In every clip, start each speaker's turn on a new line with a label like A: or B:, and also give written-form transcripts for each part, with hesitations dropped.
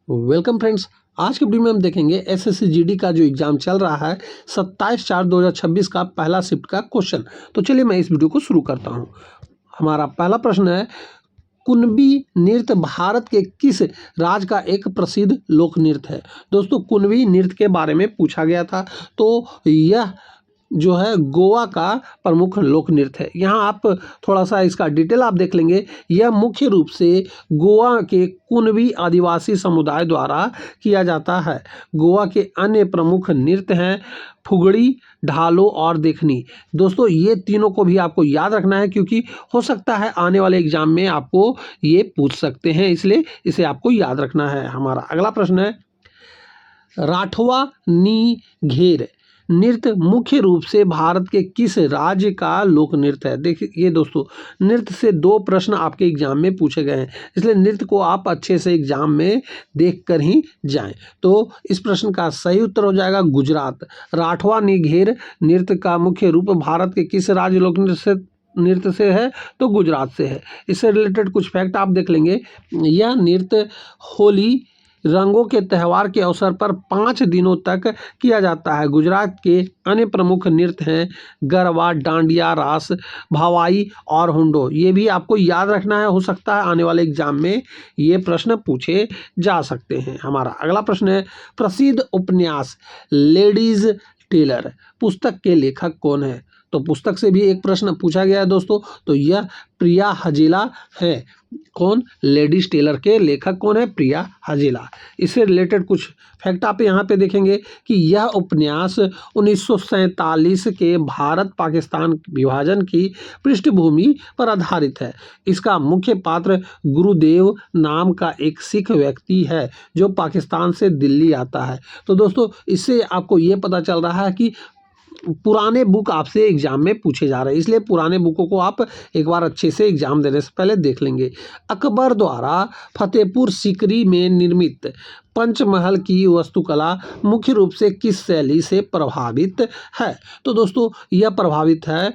A: Welcome friends. आज के video में हम देखेंगे एसएससी जीडी का जो एग्जाम चल रहा है 27/4/2026 का पहला शिफ्ट का क्वेश्चन। तो चलिए मैं इस वीडियो को शुरू करता हूं। हमारा पहला प्रश्न है, कुणबी नृत्य भारत के किस राज्य का एक प्रसिद्ध लोक नृत्य है। दोस्तों, कुणबी नृत्य के बारे में पूछा गया था। तो यह जो है गोवा का प्रमुख लोक नृत्य है। यहाँ आप थोड़ा सा इसका डिटेल आप देख लेंगे। यह मुख्य रूप से गोवा के कुणबी आदिवासी समुदाय द्वारा किया जाता है। गोवा के अन्य प्रमुख नृत्य हैं फुगड़ी, ढालो और देखनी। दोस्तों, ये तीनों को भी आपको याद रखना है, क्योंकि हो सकता है आने वाले एग्जाम में आपको ये पूछ सकते हैं, इसलिए इसे आपको याद रखना है। हमारा अगला प्रश्न है, राठवा नी घेर नृत्य मुख्य रूप से भारत के किस राज्य का लोक नृत्य है। देखिए दोस्तों, नृत्य से दो प्रश्न आपके एग्जाम में पूछे गए हैं, इसलिए नृत्य को आप अच्छे से एग्जाम में देख कर ही जाएं। तो इस प्रश्न का सही उत्तर हो जाएगा गुजरात। राठवा निघेर नृत्य का मुख्य रूप भारत के किस राज्य लोक नृत्य से है, तो गुजरात से है। इससे रिलेटेड कुछ फैक्ट आप देख लेंगे। यह नृत्य होली रंगों के त्यौहार के अवसर पर 5 दिनों तक किया जाता है। गुजरात के अन्य प्रमुख नृत्य हैं गरबा, डांडिया, रास, भवाई और हुंडो। ये भी आपको याद रखना है, हो सकता है आने वाले एग्जाम में ये प्रश्न पूछे जा सकते हैं। हमारा अगला प्रश्न है, प्रसिद्ध उपन्यास लेडीज टेलर पुस्तक के लेखक कौन है। तो पुस्तक से भी एक प्रश्न पूछा गया है दोस्तों। तो यह प्रिया हजेला है। कौन? लेडीज टेलर के लेखक कौन है? प्रिया हजेला। इससे रिलेटेड कुछ फैक्ट आप यहाँ पे देखेंगे कि यह उपन्यास 1947 के भारत पाकिस्तान विभाजन की पृष्ठभूमि पर आधारित है। इसका मुख्य पात्र गुरुदेव नाम का एक सिख व्यक्ति है जो पाकिस्तान से दिल्ली आता है। तो दोस्तों, इससे आपको ये पता चल रहा है कि पुराने बुक आपसे एग्जाम में पूछे जा रहे हैं, इसलिए पुराने बुकों को आप एक बार अच्छे से एग्जाम देने से पहले देख लेंगे। अकबर द्वारा फतेहपुर सीकरी में निर्मित पंचमहल की वास्तुकला मुख्य रूप से किस शैली से प्रभावित है। तो दोस्तों, यह प्रभावित है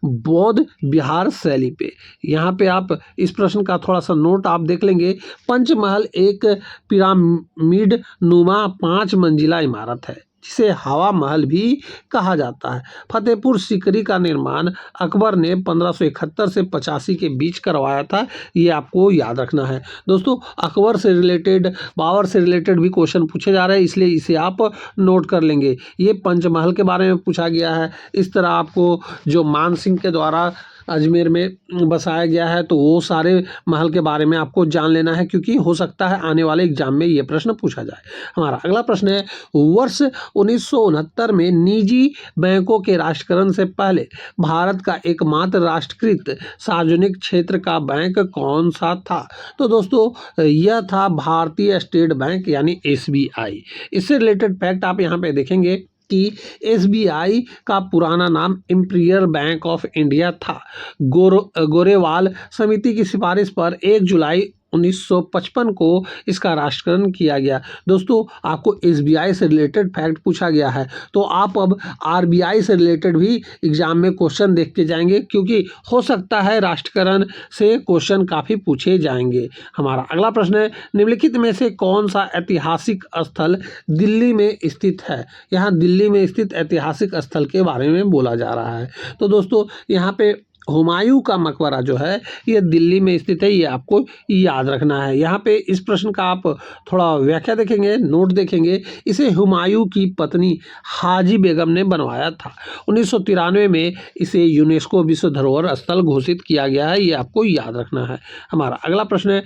A: बौद्ध विहार शैली पे। यहाँ पे आप इस प्रश्न का थोड़ा सा नोट आप देख लेंगे। पंचमहल एक पिरामिड नुमा 5 मंजिला इमारत है जिसे हवा महल भी कहा जाता है। फतेहपुर सीकरी का निर्माण अकबर ने 1571 से 85 के बीच करवाया था। ये आपको याद रखना है। दोस्तों, अकबर से रिलेटेड, बाबर से रिलेटेड भी क्वेश्चन पूछे जा रहे हैं, इसलिए इसे आप नोट कर लेंगे। ये पंचमहल के बारे में पूछा गया है। इस तरह आपको जो मान सिंह के द्वारा अजमेर में बसाया गया है, तो वो सारे महल के बारे में आपको जान लेना है, क्योंकि हो सकता है आने वाले एग्जाम में ये प्रश्न पूछा जाए। हमारा अगला प्रश्न है, वर्ष 1969 में निजी बैंकों के राष्ट्रीयकरण से पहले भारत का एकमात्र राष्ट्रीयकृत सार्वजनिक क्षेत्र का बैंक कौन सा था। तो दोस्तों, यह था भारतीय स्टेट बैंक यानी एसबीआई। इससे रिलेटेड फैक्ट आप यहाँ पे देखेंगे कि एसबीआई का पुराना नाम इंपीरियल बैंक ऑफ इंडिया था। गोरेवाल समिति की सिफारिश पर 1 जुलाई 1955 को इसका राष्ट्रीयकरण किया गया। दोस्तों, आपको एसबीआई से रिलेटेड फैक्ट पूछा गया है, तो आप अब आरबीआई से रिलेटेड भी एग्जाम में क्वेश्चन देख के जाएंगे, क्योंकि हो सकता है राष्ट्रीयकरण से क्वेश्चन काफ़ी पूछे जाएंगे। हमारा अगला प्रश्न है, निम्नलिखित में से कौन सा ऐतिहासिक स्थल दिल्ली में स्थित है। यहाँ दिल्ली में स्थित ऐतिहासिक स्थल के बारे में बोला जा रहा है। तो दोस्तों, यहाँ पे हुमायूं का मकबरा जो है ये दिल्ली में स्थित है, ये आपको याद रखना है। यहाँ पे इस प्रश्न का आप थोड़ा व्याख्या देखेंगे, नोट देखेंगे। इसे हुमायूं की पत्नी हाजी बेगम ने बनवाया था। 1993 में इसे यूनेस्को विश्व धरोहर स्थल घोषित किया गया है, ये आपको याद रखना है। हमारा अगला प्रश्न है,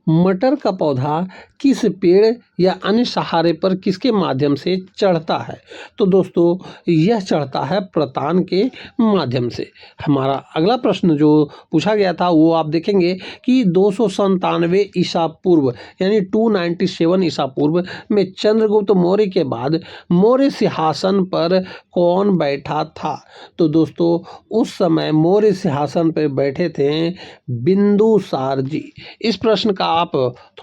A: मटर का पौधा किस पेड़ या अन्य सहारे पर किसके माध्यम से चढ़ता है। तो दोस्तों, यह चढ़ता है प्रतान के माध्यम से। हमारा अगला प्रश्न जो पूछा गया था वो आप देखेंगे कि 297 ईसा पूर्व यानी 297 ईसा पूर्व में चंद्रगुप्त मौर्य के बाद मौर्य सिंहासन पर कौन बैठा था। तो दोस्तों, उस समय मौर्य सिंहासन पर बैठे थे बिंदुसार जी। इस प्रश्न का आप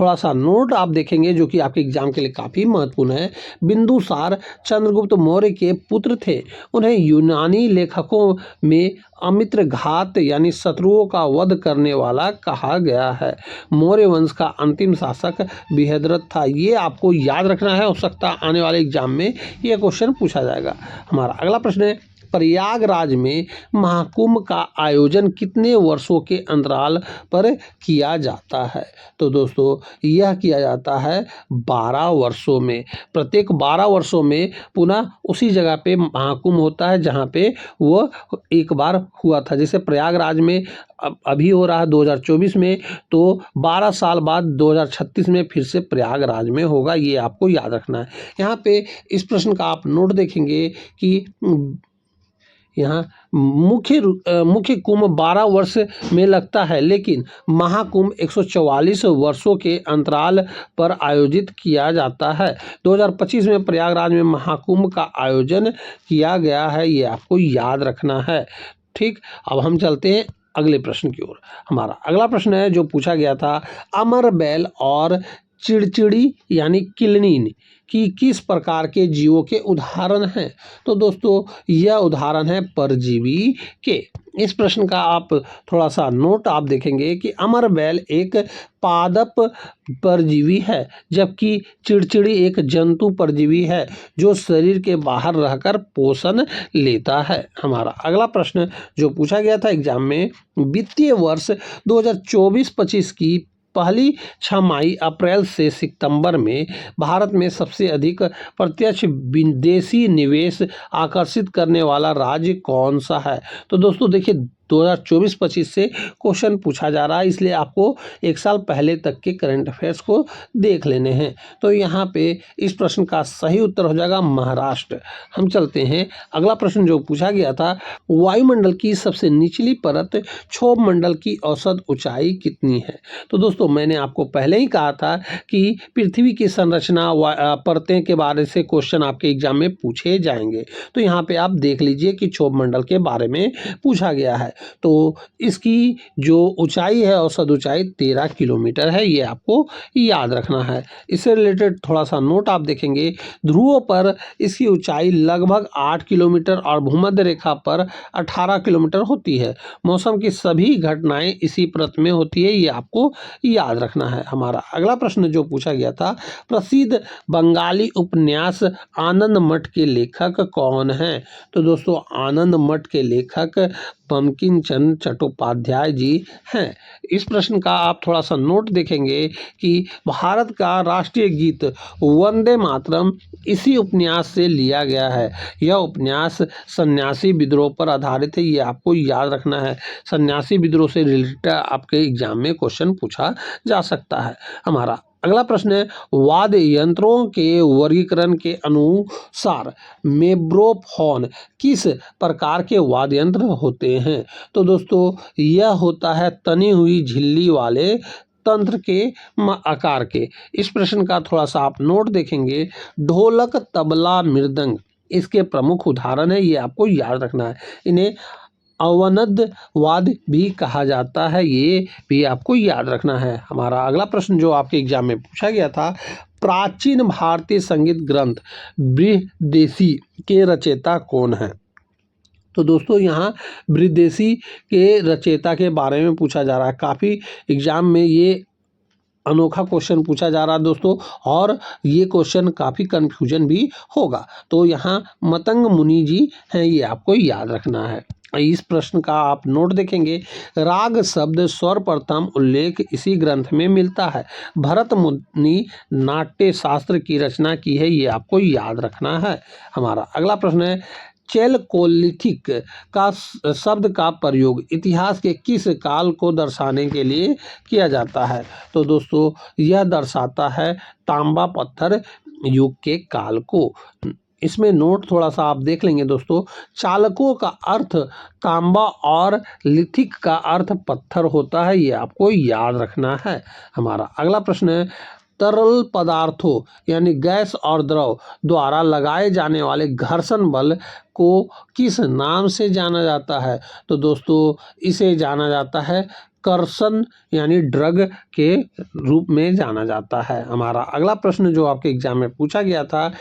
A: थोड़ा सा नोट आप देखेंगे जो कि आपके एग्जाम के लिए काफ़ी महत्वपूर्ण है। बिंदुसार चंद्रगुप्त मौर्य के पुत्र थे। उन्हें यूनानी लेखकों में अमित्रघात यानी शत्रुओं का वध करने वाला कहा गया है। मौर्य वंश का अंतिम शासक बृहद्रथ था। ये आपको याद रखना है, हो सकता है आने वाले एग्जाम में ये क्वेश्चन पूछा जाएगा। हमारा अगला प्रश्न है, प्रयागराज में महाकुंभ का आयोजन कितने वर्षों के अंतराल पर किया जाता है? तो दोस्तों यह किया जाता है 12 वर्षों में। प्रत्येक 12 वर्षों में पुनः उसी जगह पे महाकुंभ होता है जहाँ पे वो एक बार हुआ था। जैसे प्रयागराज में अभी हो रहा है 2024 में, तो 12 साल बाद 2036 में फिर से प्रयागराज में होगा। ये आपको याद रखना है। यहाँ पे इस प्रश्न का आप नोट देखेंगे कि यहाँ मुख्य कुंभ 12 वर्ष में लगता है, लेकिन महाकुंभ 144 वर्षों के अंतराल पर आयोजित किया जाता है। 2025 में प्रयागराज में महाकुंभ का आयोजन किया गया है, ये आपको याद रखना है। ठीक, अब हम चलते हैं अगले प्रश्न की ओर। हमारा अगला प्रश्न है जो पूछा गया था, अमर बैल और चिड़चिड़ी यानी किलनी कि किस प्रकार के जीवों के उदाहरण हैं? तो दोस्तों यह उदाहरण है परजीवी के। इस प्रश्न का आप थोड़ा सा नोट आप देखेंगे कि अमर बैल एक पादप परजीवी है, जबकि चिड़चिड़ी एक जंतु परजीवी है जो शरीर के बाहर रहकर पोषण लेता है। हमारा अगला प्रश्न जो पूछा गया था एग्जाम में, वित्तीय वर्ष 2024-25 की पहली छमाही अप्रैल से सितंबर में भारत में सबसे अधिक प्रत्यक्ष विदेशी निवेश आकर्षित करने वाला राज्य कौन सा है? तो दोस्तों देखिए 2024-25 से क्वेश्चन पूछा जा रहा है, इसलिए आपको एक साल पहले तक के करंट अफेयर्स को देख लेने हैं। तो यहाँ पे इस प्रश्न का सही उत्तर हो जाएगा महाराष्ट्र। हम चलते हैं अगला प्रश्न जो पूछा गया था, वायुमंडल की सबसे निचली परत क्षोभ मंडल की औसत ऊंचाई कितनी है? तो दोस्तों मैंने आपको पहले ही कहा था कि पृथ्वी की संरचना परतें के बारे से क्वेश्चन आपके एग्जाम में पूछे जाएंगे। तो यहाँ पे आप देख लीजिए कि क्षोभ मंडल के बारे में पूछा गया है। तो इसकी जो ऊंचाई है औसत ऊंचाई 13 किलोमीटर है, ये आपको याद रखना है। इससे रिलेटेड थोड़ा सा नोट आप देखेंगे, ध्रुवों पर इसकी ऊंचाई लगभग 8 किलोमीटर और भूमध्य रेखा पर 18 किलोमीटर होती है। मौसम की सभी घटनाएं इसी परत में होती है, ये आपको याद रखना है। हमारा अगला प्रश्न जो पूछा गया था, प्रसिद्ध बंगाली उपन्यास आनंद मठ के लेखक कौन हैं? तो दोस्तों आनंद मठ के लेखक बंकिम चंद्र चट्टोपाध्याय जी हैं। इस प्रश्न का आप थोड़ा सा नोट देखेंगे कि भारत का राष्ट्रीय गीत वंदे मातरम इसी उपन्यास से लिया गया है। यह उपन्यास सन्यासी विद्रोह पर आधारित है, ये आपको याद रखना है। सन्यासी विद्रोह से रिलेटेड आपके एग्जाम में क्वेश्चन पूछा जा सकता है। हमारा अगला प्रश्न है, वाद्य यंत्रों के वर्गीकरण के अनुसार मेब्रोफोन किस प्रकार के वाद्य यंत्र होते हैं? तो दोस्तों यह होता है तनी हुई झिल्ली वाले तंत्र के आकार के। इस प्रश्न का थोड़ा सा आप नोट देखेंगे, ढोलक तबला मृदंग इसके प्रमुख उदाहरण है, ये आपको याद रखना है। इन्हें अवनद वाद्य भी कहा जाता है, ये भी आपको याद रखना है। हमारा अगला प्रश्न जो आपके एग्जाम में पूछा गया था, प्राचीन भारतीय संगीत ग्रंथ बृहदेशी के रचयिता कौन है? तो दोस्तों यहाँ बृहदेशी के रचयिता के बारे में पूछा जा रहा है। काफ़ी एग्जाम में ये अनोखा क्वेश्चन पूछा जा रहा है दोस्तों, और ये क्वेश्चन काफ़ी कंफ्यूजन भी होगा। तो यहाँ मतंग मुनि जी हैं, ये आपको याद रखना है। इस प्रश्न का आप नोट देखेंगे, राग शब्द सर्वप्रथम उल्लेख इसी ग्रंथ में मिलता है। भरत मुनि नाट्य शास्त्र की रचना की है, ये आपको याद रखना है। हमारा अगला प्रश्न है, चैलकोलिथिक का शब्द का प्रयोग इतिहास के किस काल को दर्शाने के लिए किया जाता है? तो दोस्तों यह दर्शाता है तांबा पत्थर युग के काल को। इसमें नोट थोड़ा सा आप देख लेंगे दोस्तों, चालकों का अर्थ तांबा और लिथिक का अर्थ पत्थर होता है, ये आपको याद रखना है। हमारा अगला प्रश्न है, तरल पदार्थों यानी गैस और द्रव द्वारा लगाए जाने वाले घर्षण बल को किस नाम से जाना जाता है? तो दोस्तों इसे जाना जाता है कर्सन यानी ड्रग के रूप में जाना जाता है। हमारा अगला प्रश्न जो आपके एग्जाम में पूछा गया था,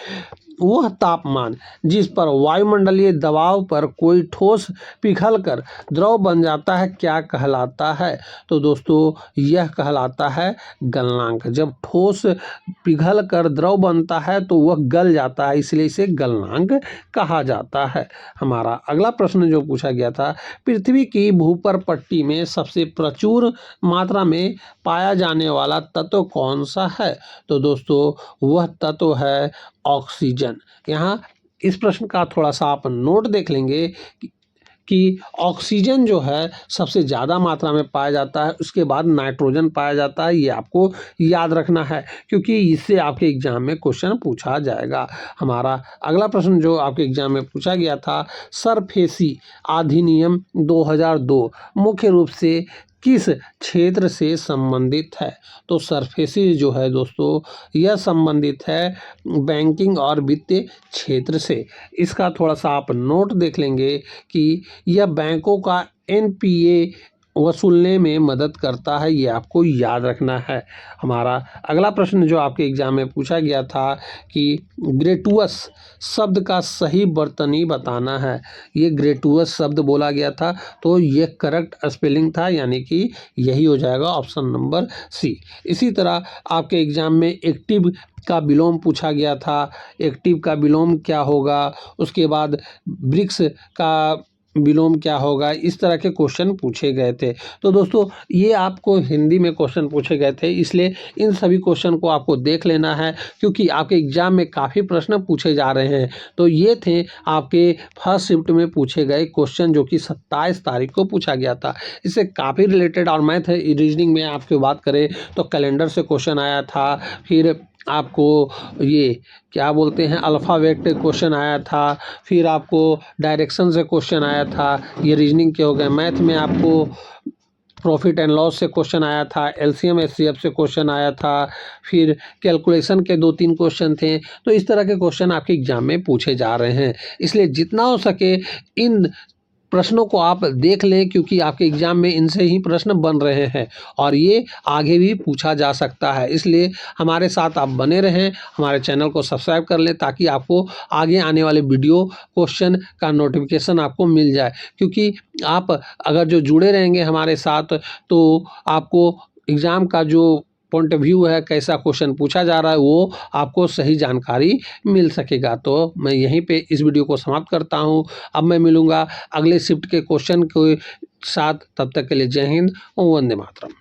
A: वह तापमान जिस पर वायुमंडलीय दबाव पर कोई ठोस पिघलकर द्रव बन जाता है क्या कहलाता है? तो दोस्तों यह कहलाता है गलनांक। जब ठोस पिघलकर द्रव बनता है तो वह गल जाता है, इसलिए इसे गलनांक कहा जाता है। हमारा अगला प्रश्न जो पूछा गया था, पृथ्वी की भूपर पट्टी में सबसे प्रचुर मात्रा में पाया जाने वाला तत्व कौन सा है? तो दोस्तों वह तत्व है ऑक्सीजन। यहाँ इस प्रश्न का थोड़ा सा आप नोट देख लेंगे कि ऑक्सीजन जो है सबसे ज़्यादा मात्रा में पाया जाता है, उसके बाद नाइट्रोजन पाया जाता है। ये आपको याद रखना है क्योंकि इससे आपके एग्जाम में क्वेश्चन पूछा जाएगा। हमारा अगला प्रश्न जो आपके एग्जाम में पूछा गया था, सरफेसी अधिनियम 2002 मुख्य रूप से किस क्षेत्र से संबंधित है? तो सरफेसी जो है दोस्तों यह संबंधित है बैंकिंग और वित्तीय क्षेत्र से। इसका थोड़ा सा आप नोट देख लेंगे कि यह बैंकों का एनपीए वसूलने में मदद करता है, ये आपको याद रखना है। हमारा अगला प्रश्न जो आपके एग्जाम में पूछा गया था कि ग्रेटुअस शब्द का सही वर्तनी बताना है। ये ग्रेटुअस शब्द बोला गया था तो ये करेक्ट स्पेलिंग था, यानी कि यही हो जाएगा ऑप्शन नंबर सी। इसी तरह आपके एग्जाम में एक्टिव का विलोम पूछा गया था। एक्टिव का विलोम क्या होगा, उसके बाद ब्रिक्स का विलोम क्या होगा, इस तरह के क्वेश्चन पूछे गए थे। तो दोस्तों ये आपको हिंदी में क्वेश्चन पूछे गए थे, इसलिए इन सभी क्वेश्चन को आपको देख लेना है क्योंकि आपके एग्जाम में काफ़ी प्रश्न पूछे जा रहे हैं। तो ये थे आपके फर्स्ट शिफ्ट में पूछे गए क्वेश्चन जो कि 27 तारीख को पूछा गया था। इससे काफ़ी रिलेटेड और मैथ रीजनिंग में आपकी बात करें तो कैलेंडर से क्वेश्चन आया था, फिर आपको ये क्या बोलते हैं अल्फ़ाबेट क्वेश्चन आया था, फिर आपको डायरेक्शन से क्वेश्चन आया था। ये रीजनिंग के हो गए। मैथ में आपको प्रॉफिट एंड लॉस से क्वेश्चन आया था, एलसीएम एचसीएफ से क्वेश्चन आया था, फिर कैलकुलेशन के 2-3 क्वेश्चन थे। तो इस तरह के क्वेश्चन आपके एग्जाम में पूछे जा रहे हैं, इसलिए जितना हो सके इन प्रश्नों को आप देख लें क्योंकि आपके एग्जाम में इनसे ही प्रश्न बन रहे हैं और ये आगे भी पूछा जा सकता है। इसलिए हमारे साथ आप बने रहें, हमारे चैनल को सब्सक्राइब कर लें ताकि आपको आगे आने वाले वीडियो क्वेश्चन का नोटिफिकेशन आपको मिल जाए। क्योंकि आप अगर जो जुड़े रहेंगे हमारे साथ तो आपको एग्ज़ाम का जो पॉइंट ऑफ व्यू है, कैसा क्वेश्चन पूछा जा रहा है, वो आपको सही जानकारी मिल सकेगा। तो मैं यहीं पे इस वीडियो को समाप्त करता हूँ। अब मैं मिलूँगा अगले शिफ्ट के क्वेश्चन के साथ, तब तक के लिए जय हिंद, वंदे मातरम।